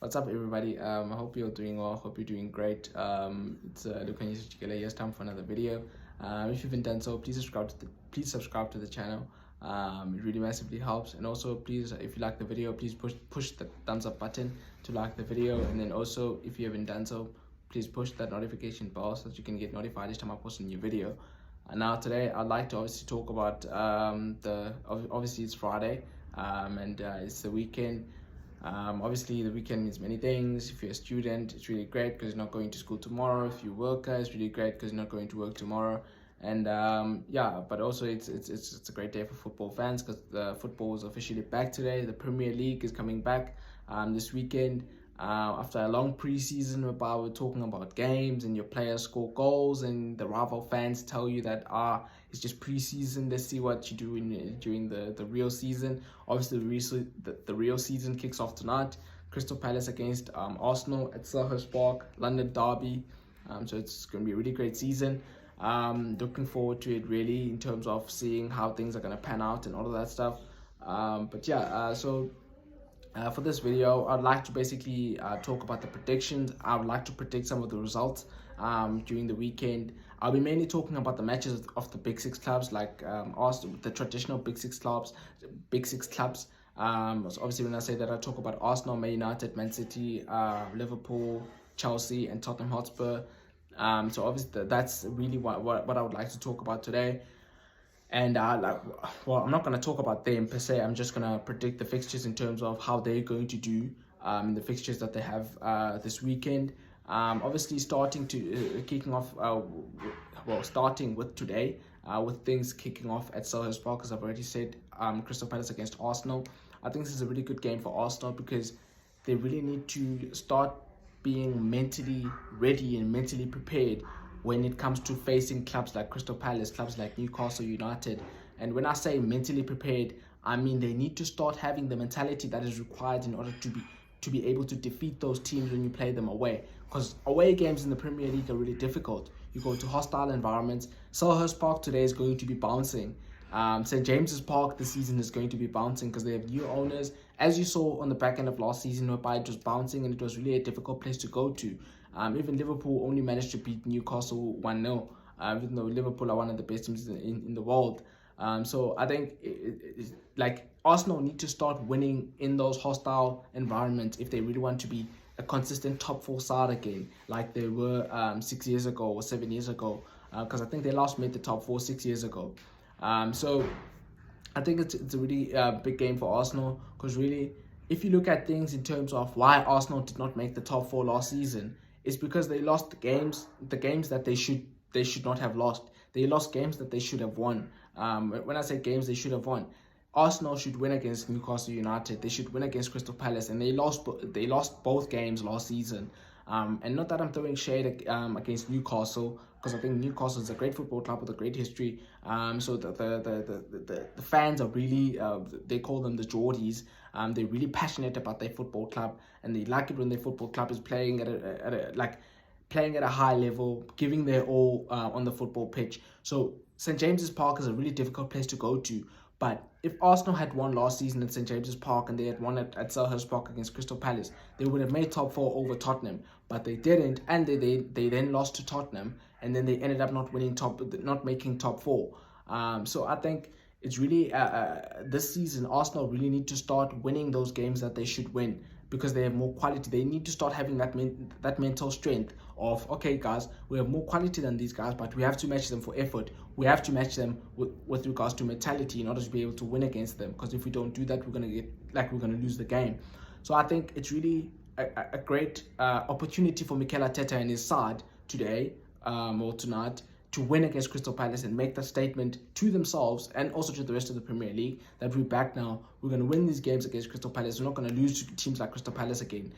What's up, everybody? I hope you're doing well. Hope you're doing great. It's Lukan Chikele. It's time for another video. If you haven't done so, please subscribe to the channel. It really massively helps. And also, please, if you like the video, please push the thumbs up button to like the video. And then also, if you haven't done so, please push that notification bell so that you can get notified each time I post a new video. And now today, I'd like to obviously talk about obviously it's Friday, and it's the weekend. Obviously, the weekend means many things. If you're a student, it's really great because you're not going to school tomorrow. If you're a worker, it's really great because you're not going to work tomorrow. And yeah, but also it's a great day for football fans because the football is officially back today. The Premier League is coming back this weekend. After a long preseason whereby we're talking about games and your players score goals and the rival fans tell you that it's just preseason, let's see what you do during the real season. Obviously the real season kicks off tonight. Crystal Palace against Arsenal at Selhurst Park, London derby. So it's going to be a really great season. Looking forward to it really in terms of seeing how things are going to pan out and all of that stuff. But yeah, for this video, I'd like to basically talk about the predictions. I would like to predict some of the results during the weekend. I'll be mainly talking about the matches of the Big Six clubs, like Arsenal, the traditional Big Six clubs. So obviously, when I say that, I talk about Arsenal, Man United, Man City, Liverpool, Chelsea, and Tottenham Hotspur. So obviously, that's really what I would like to talk about today. And I'm not going to talk about them per se. I'm just going to predict the fixtures in terms of how they're going to do in the fixtures that they have this weekend. Obviously, kicking off, starting with today, with things kicking off at Selhurst Park, as I've already said, Crystal Palace against Arsenal. I think this is a really good game for Arsenal because they really need to start being mentally ready and mentally prepared when it comes to facing clubs like Crystal Palace, clubs like Newcastle United. And when I say mentally prepared, I mean they need to start having the mentality that is required in order to be able to defeat those teams when you play them away. Because away games in the Premier League are really difficult. You go to hostile environments. Selhurst Park today is going to be bouncing. St. James's Park this season is going to be bouncing because they have new owners. As you saw on the back end of last season, whereby it was bouncing and it was really a difficult place to go to. Even Liverpool only managed to beat Newcastle 1-0, even though Liverpool are one of the best teams in the world. So I think like Arsenal need to start winning in those hostile environments if they really want to be a consistent top four side again, like they were 6 years ago or 7 years ago, because I think they last made the top four 6 years ago. So I think it's a really big game for Arsenal because really, if you look at things in terms of why Arsenal did not make the top four last season, it's because they lost the games that they should not have lost. They lost games that they should have won. When I say games they should have won, Arsenal should win against Newcastle United. They should win against Crystal Palace, and they lost both games last season. And not that I'm throwing shade against Newcastle, because I think Newcastle is a great football club with a great history. So the fans are really they call them the Geordies. They're really passionate about their football club, and they like it when their football club is playing at a high level, giving their all on the football pitch. So St. James's Park is a really difficult place to go to. But if Arsenal had won last season at St. James's Park and they had won at Selhurst Park against Crystal Palace, they would have made top four over Tottenham. But they didn't, and they then lost to Tottenham, and then they ended up not making top four. So I think it's really this season Arsenal really need to start winning those games that they should win because they have more quality. They need to start having that mental strength of, okay guys, we have more quality than these guys, but we have to match them for effort. We have to match them with regards to mentality in order to be able to win against them, because if we don't do that, we're gonna lose the game. So I think it's really a great opportunity for Mikel Arteta and his side today or tonight to win against Crystal Palace and make that statement to themselves and also to the rest of the Premier League that we're back now. We're going to win these games against Crystal Palace. We're not going to lose to teams like Crystal Palace again.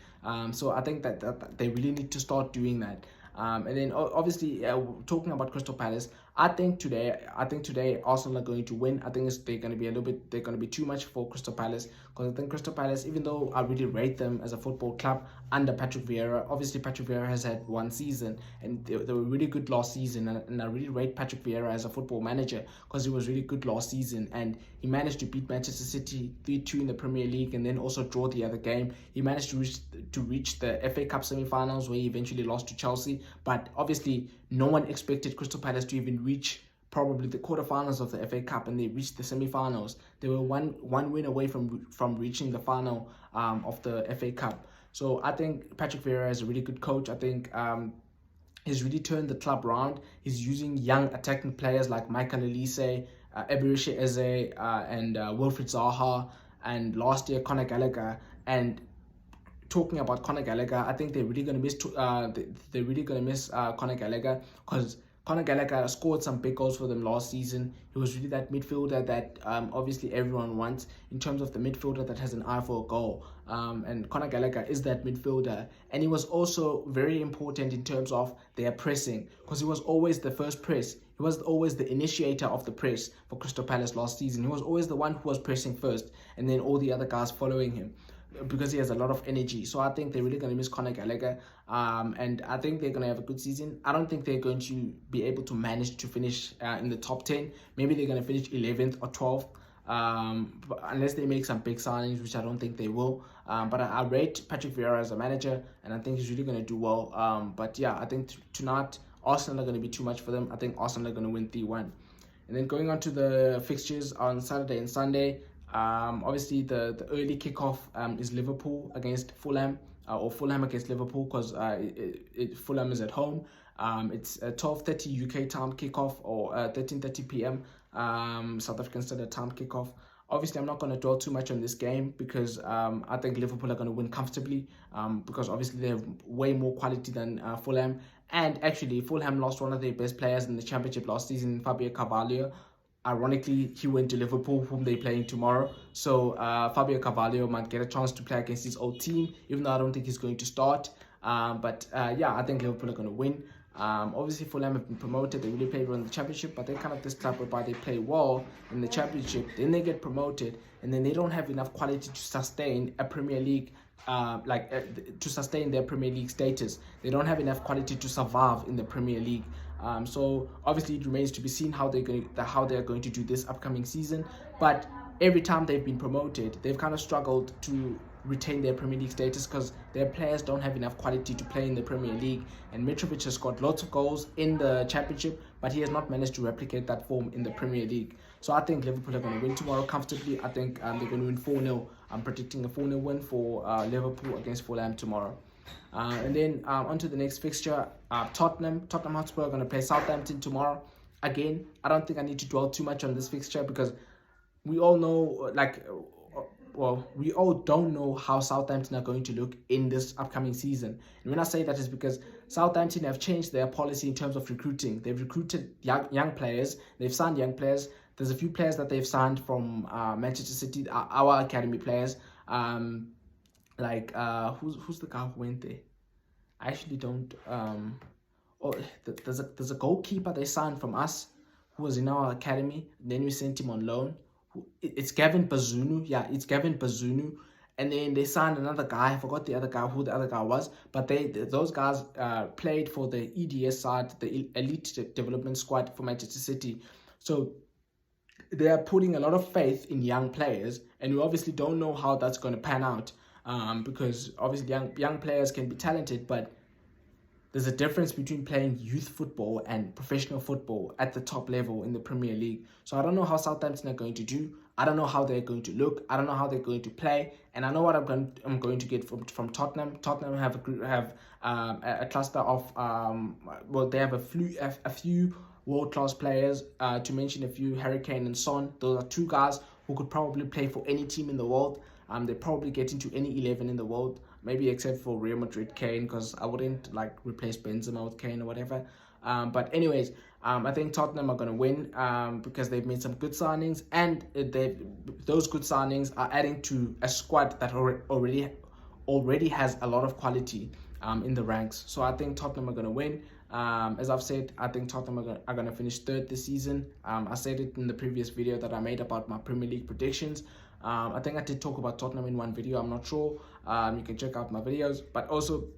So I think that they really need to start doing that. And then obviously talking about Crystal Palace, I think today Arsenal are going to win. I think they're going to be they're going to be too much for Crystal Palace, because I think Crystal Palace, even though I really rate them as a football club under Patrick Vieira, obviously Patrick Vieira has had one season and they were really good last season, and I really rate Patrick Vieira as a football manager because he was really good last season and he managed to beat Manchester City 3-2 in the Premier League and then also draw the other game. He managed to reach the FA Cup semi-finals where he eventually lost to Chelsea, but obviously no one expected Crystal Palace to even reach probably the quarterfinals of the FA Cup, and they reached the semi-finals. They were one win away from reaching the final of the FA Cup. So I think Patrick Vieira is a really good coach. I think he's really turned the club around. He's using young attacking players like Michael Olise, Eberechi Eze, and Wilfried Zaha, and last year Conor Gallagher. And talking about Conor Gallagher, I think they're really going to miss Conor Gallagher, because Conor Gallagher scored some big goals for them last season. He was really that midfielder that obviously everyone wants, in terms of the midfielder that has an eye for a goal. And Conor Gallagher is that midfielder. And he was also very important in terms of their pressing, because he was always the first press. He was always the initiator of the press for Crystal Palace last season. He was always the one who was pressing first, and then all the other guys following him, because he has a lot of energy. So I think they're really going to miss Conor Gallagher, and I think they're going to have a good season. I don't think they're going to be able to manage to finish in the top 10. Maybe they're going to finish 11th or 12th, but unless they make some big signings, which I don't think they will. But I rate Patrick Vieira as a manager, and I think he's really going to do well. But yeah, I think tonight Arsenal are going to be too much for them. I think Arsenal are going to win 3-1. And then going on to the fixtures on Saturday and Sunday. Obviously the early kickoff is Liverpool against Fulham, or Fulham against Liverpool, because Fulham is at home. It's a 12:30 UK time kickoff, or 13:30 p.m. South African Standard Time kickoff. Obviously, I'm not going to dwell too much on this game, because I think Liverpool are going to win comfortably, because obviously they have way more quality than Fulham. And actually, Fulham lost one of their best players in the Championship last season, Fabio Carvalho. Ironically, he went to Liverpool, whom they're playing tomorrow. So Fabio Carvalho might get a chance to play against his old team, even though I don't think he's going to start. But yeah, I think Liverpool are going to win. Obviously, Fulham have been promoted. They really played well in the Championship, but they're kind of this club whereby they play well in the Championship, then they get promoted, and then they don't have enough quality to sustain a Premier League, to sustain their Premier League status. They don't have enough quality to survive in the Premier League. So obviously it remains to be seen how they're going to do this upcoming season. But every time they've been promoted, they've kind of struggled to retain their Premier League status, because their players don't have enough quality to play in the Premier League. And Mitrovic has scored lots of goals in the Championship, but he has not managed to replicate that form in the Premier League. So I think Liverpool are going to win tomorrow comfortably. I think they're going to win 4-0. I'm predicting a 4-0 win for Liverpool against Fulham tomorrow. And then on to the next fixture, Tottenham Hotspur are going to play Southampton tomorrow. Again, I don't think I need to dwell too much on this fixture, because we all know, we all don't know how Southampton are going to look in this upcoming season. And when I say that, is because Southampton have changed their policy in terms of recruiting. They've recruited young players. They've signed young players. There's a few players that they've signed from Manchester City, our academy players. Who's the guy who went there? I actually don't. There's a goalkeeper they signed from us who was in our academy. Then we sent him on loan. It's Gavin Bazunu. Yeah, it's Gavin Bazunu. And then they signed another guy. I forgot who the other guy was. But those guys played for the EDS side, the Elite Development Squad for Manchester City. So they are putting a lot of faith in young players, and we obviously don't know how that's going to pan out. Because obviously young players can be talented, but there's a difference between playing youth football and professional football at the top level in the Premier League. So I don't know how Southampton are going to do. I don't know how they're going to look. I don't know how they're going to play. And I know what I'm going to get from Tottenham. Tottenham have a cluster of they have a few world-class players. To mention a few, Harry Kane and Son. Those are two guys who could probably play for any team in the world. They probably get into any 11 in the world, maybe except for Real Madrid Kane, because I wouldn't replace Benzema with Kane or whatever. But anyways, I think Tottenham are going to win because they've made some good signings, and those good signings are adding to a squad that already has a lot of quality in the ranks. So I think Tottenham are going to win. As I've said, I think Tottenham are going to finish third this season. I said it in the previous video that I made about my Premier League predictions. I think I did talk about Tottenham in one video. I'm not sure. You can check out my videos. But also,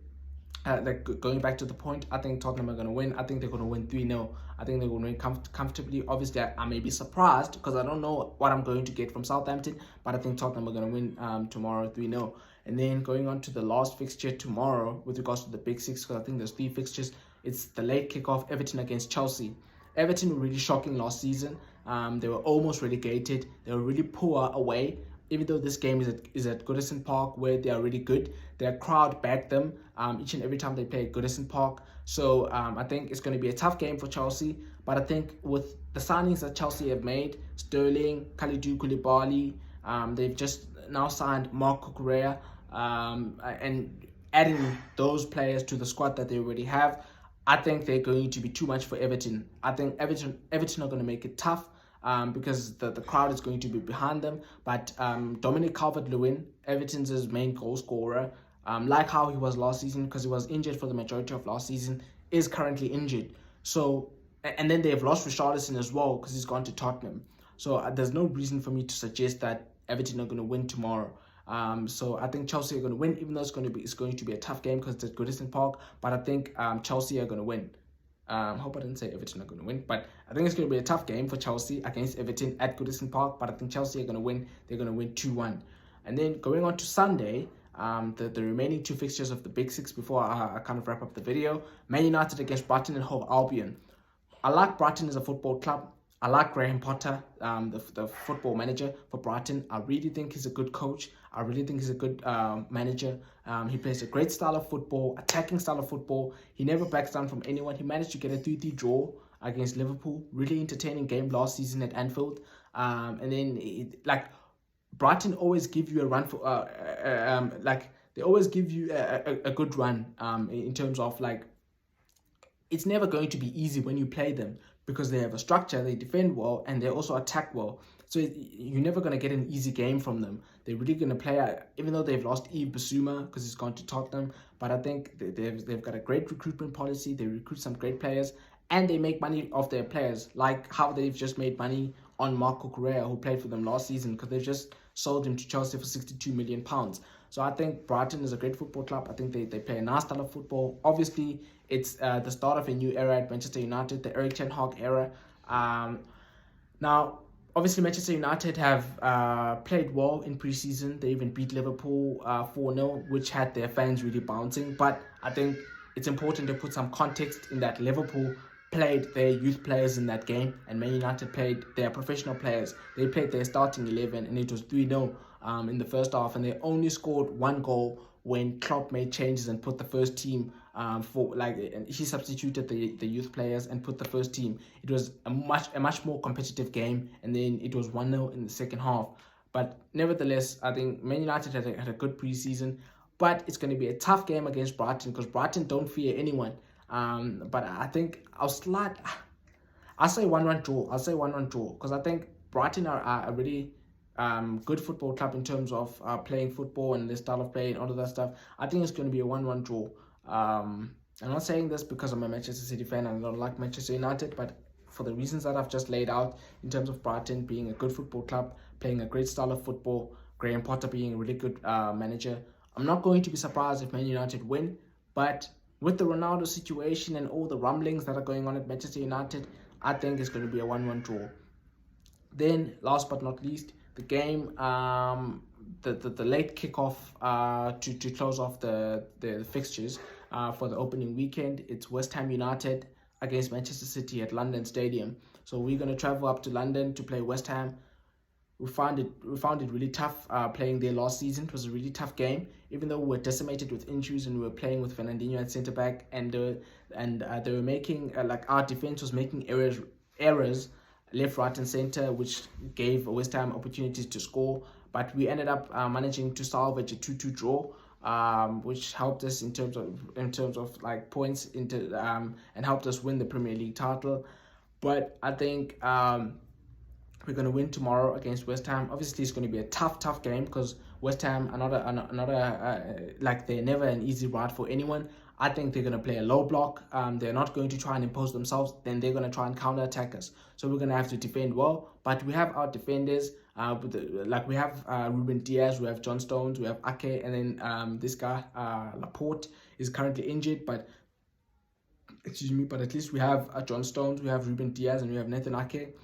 like going back to the point, I think Tottenham are going to win. I think they're going to win 3-0. I think they're going to win comfortably. Obviously, I may be surprised because I don't know what I'm going to get from Southampton, but I think Tottenham are going to win tomorrow 3-0. And then going on to the last fixture tomorrow with regards to the Big Six, because I think there's 3 fixtures. It's the late kickoff, Everton against Chelsea. Everton were really shocking last season. They were almost relegated. They were really poor away. Even though this game is at Goodison Park, where they are really good, their crowd backed them each and every time they play at Goodison Park. So I think it's going to be a tough game for Chelsea. But I think with the signings that Chelsea have made, Sterling, Kalidou Koulibaly, they've just now signed Marco Correa, and adding those players to the squad that they already have, I think they're going to be too much for Everton. I think Everton are going to make it tough. Because the crowd is going to be behind them. But Dominic Calvert-Lewin, Everton's main goal scorer, like how he was last season, because he was injured for the majority of last season, is currently injured. So, and then they've lost Richarlison as well because he's gone to Tottenham. So there's no reason for me to suggest that Everton are going to win tomorrow. So I think Chelsea are going to win, even though it's going to be a tough game because it's at Goodison Park. But I think Chelsea are going to win. Hope I didn't say Everton are going to win, but I think it's going to be a tough game for Chelsea against Everton at Goodison Park. But I think Chelsea are going to win. They're going to win 2-1. And then going on to Sunday, the remaining 2 fixtures of the Big Six before I kind of wrap up the video. Man United against Brighton and Hove Albion. I like Brighton as a football club. I like Graham Potter, the football manager for Brighton. I really think he's a good coach. I really think he's a good manager. He plays a great style of football, attacking style of football. He never backs down from anyone. He managed to get a 3-3 draw against Liverpool. Really entertaining game last season at Anfield. And then, Brighton always give you a run for, they always give you a good run in terms of, it's never going to be easy when you play them because they have a structure, they defend well, and they also attack well. So you're never going to get an easy game from them. They're really going to play, even though they've lost Yves Bissouma because he's gone to Tottenham, but I think they've got a great recruitment policy. They recruit some great players, and they make money off their players, like how they've just made money on Marco Correa, who played for them last season, because they've just sold him to Chelsea for £62 million. So I think Brighton is a great football club. I think they play a nice style of football. Obviously, it's the start of a new era at Manchester United, the Erik ten Hag era. Now, obviously, Manchester United have played well in pre-season. They even beat Liverpool 4-0, which had their fans really bouncing. But I think it's important to put some context in that Liverpool played their youth players in that game, and Man United played their professional players. They played their starting 11, and it was 3-0 in the first half, and they only scored 1 goal when Klopp made changes and put the first team and he substituted the youth players and put the first team. It was a much more competitive game, and then it was 1-0 in the second half. But nevertheless, I think Man United had a good preseason, but it's going to be a tough game against Brighton because Brighton don't fear anyone. But I think I'll say 1-1 draw. I'll say 1-1 draw because I think Brighton are a really good football club in terms of playing football and their style of play and all of that stuff. I think it's going to be a 1-1 draw. I'm not saying this because I'm a Manchester City fan and I don't like Manchester United, but for the reasons that I've just laid out in terms of Brighton being a good football club, playing a great style of football, Graham Potter being a really good manager, I'm not going to be surprised if Man United win. But with the Ronaldo situation and all the rumblings that are going on at Manchester United, I think it's going to be a 1-1 draw. Then, last but not least, the game, the late kickoff to close off the fixtures for the opening weekend. It's West Ham United against Manchester City at London Stadium. So we're going to travel up to London to play West Ham. We found it really tough playing there last season. It was a really tough game, even though we were decimated with injuries and we were playing with Fernandinho at centre back, and they were making our defense was making errors left, right, and centre, which gave West Ham opportunities to score. But we ended up managing to salvage a 2-2 draw, which helped us in terms of points and helped us win the Premier League title. But I think we're going to win tomorrow against West Ham. Obviously, it's going to be a tough game because West Ham, like they're never an easy ride for anyone. I think they're going to play a low block. They're not going to try and impose themselves. Then they're going to try and counter attack us. So we're going to have to defend well. But we have our defenders. We have Ruben Diaz, we have John Stones, we have Ake, and then this guy Laporte is currently injured. But excuse me. But at least we have John Stones, we have Ruben Diaz, and we have Nathan Ake.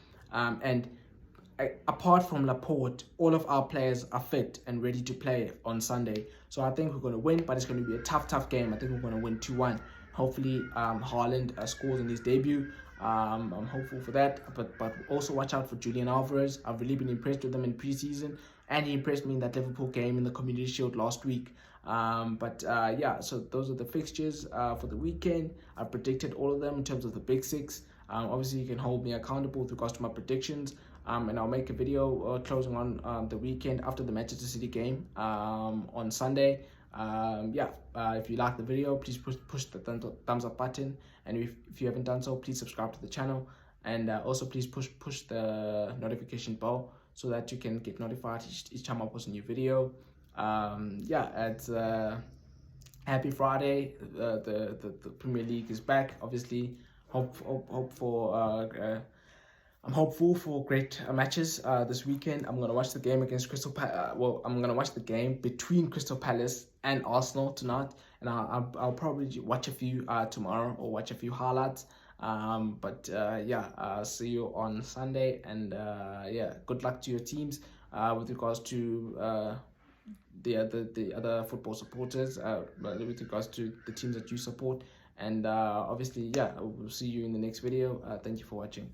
Apart from Laporte, all of our players are fit and ready to play on Sunday. So I think we're going to win, but it's going to be a tough game. I think we're going to win 2-1. Hopefully, Haaland scores in his debut. I'm hopeful for that. But also watch out for Julian Alvarez. I've really been impressed with him in preseason, and he impressed me in that Liverpool game in the Community Shield last week. Yeah, so those are the fixtures for the weekend. I predicted all of them in terms of the big six. Obviously, you can hold me accountable with regards to my predictions. And I'll make a video closing on the weekend after the Manchester City game on Sunday. If you like the video, please push the thumbs up button, and if you haven't done so, please subscribe to the channel, and also please push the notification bell so that you can get notified each time I post a new video. It's happy Friday. The Premier League is back. Obviously, I'm hopeful for great matches this weekend. I'm gonna watch the game against Crystal Palace. I'm gonna watch the game between Crystal Palace and Arsenal tonight, and I'll probably watch a few tomorrow, or watch a few highlights. See you on Sunday, and good luck to your teams with regards to the other football supporters, with regards to the teams that you support. And obviously, we'll see you in the next video. Thank you for watching.